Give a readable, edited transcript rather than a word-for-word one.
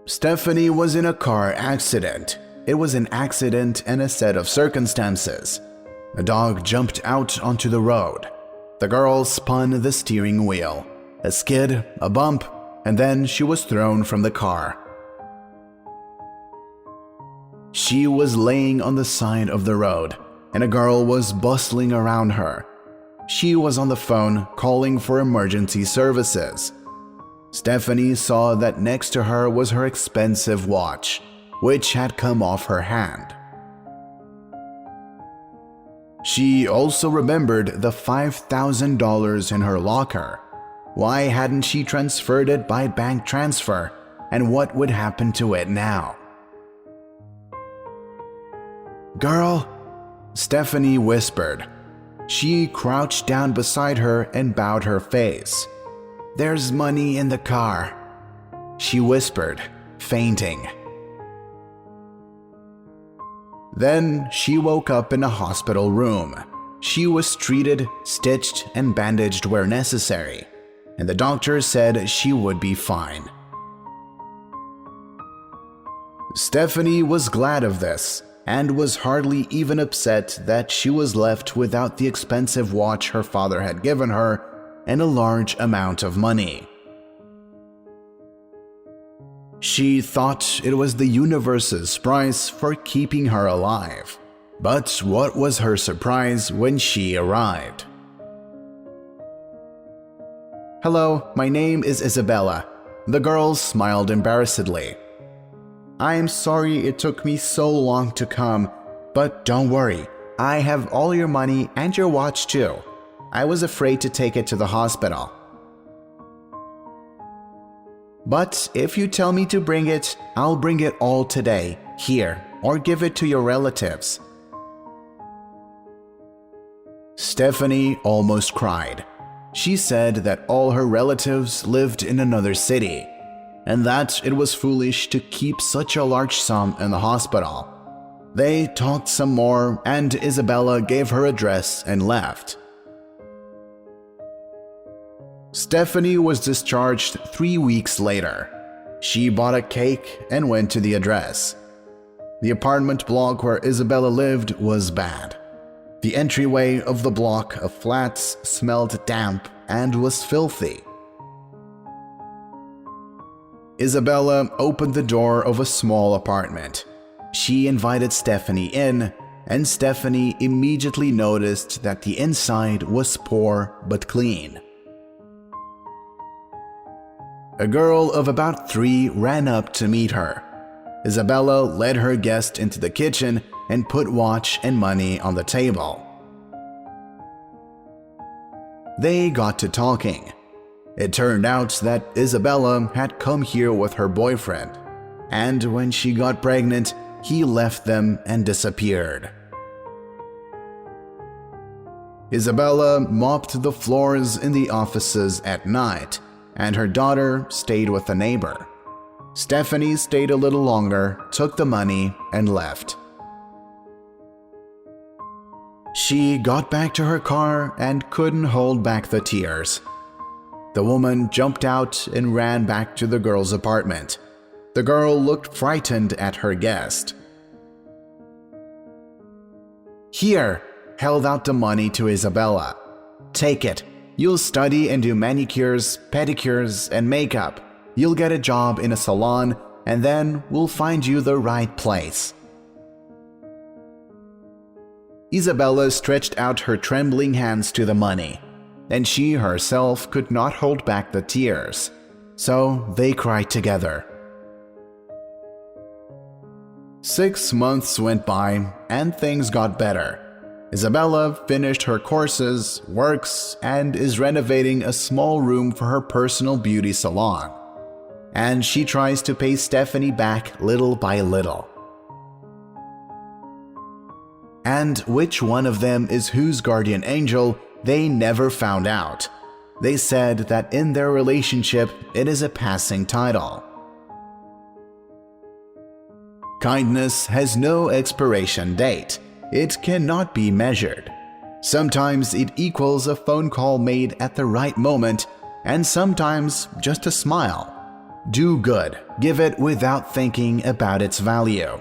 Stephanie was in a car accident. It was an accident and a set of circumstances. A dog jumped out onto the road. The girl spun the steering wheel. A skid, a bump, and then she was thrown from the car. She was laying on the side of the road, and a girl was bustling around her. She was on the phone calling for emergency services. Stephanie saw that next to her was her expensive watch, which had come off her hand. She also remembered the $5,000 in her locker. Why hadn't she transferred it by bank transfer, and what would happen to it now? "Girl," Stephanie whispered. She crouched down beside her and bowed her face. "There's money in the car," she whispered, fainting. Then she woke up in a hospital room. She was treated, stitched, and bandaged where necessary, and the doctor said she would be fine. Stephanie was glad of this, and was hardly even upset that she was left without the expensive watch her father had given her and a large amount of money. She thought it was the universe's price for keeping her alive. But what was her surprise when she arrived? "Hello, my name is Isabella." The girl smiled embarrassedly. "I'm sorry it took me so long to come, but don't worry, I have all your money and your watch too. I was afraid to take it to the hospital. But if you tell me to bring it, I'll bring it all today, here, or give it to your relatives." Stephanie almost cried. She said that all her relatives lived in another city, and that it was foolish to keep such a large sum in the hospital. They talked some more, and Isabella gave her address and left. Stephanie was discharged 3 weeks later. She bought a cake and went to the address. The apartment block where Isabella lived was bad. The entryway of the block of flats smelled damp and was filthy. Isabella opened the door of a small apartment. She invited Stephanie in, and Stephanie immediately noticed that the inside was poor but clean. A girl of about 3 ran up to meet her. Isabella led her guest into the kitchen and put watch and money on the table. They got to talking. It turned out that Isabella had come here with her boyfriend, and when she got pregnant, he left them and disappeared. Isabella mopped the floors in the offices at night, and her daughter stayed with a neighbor. Stephanie stayed a little longer, took the money, and left. She got back to her car and couldn't hold back the tears. The woman jumped out and ran back to the girl's apartment. The girl looked frightened at her guest. "Here," held out the money to Isabella. "Take it. You'll study and do manicures, pedicures, and makeup. You'll get a job in a salon, and then we'll find you the right place." Isabella stretched out her trembling hands to the money, and she herself could not hold back the tears, so they cried together. 6 months went by, and things got better. Isabella finished her courses, works, and is renovating a small room for her personal beauty salon. And she tries to pay Stephanie back little by little. And which one of them is whose guardian angel, they never found out. They said that in their relationship, it is a passing title. Kindness has no expiration date. It cannot be measured. Sometimes it equals a phone call made at the right moment, and sometimes just a smile. Do good. Give it without thinking about its value.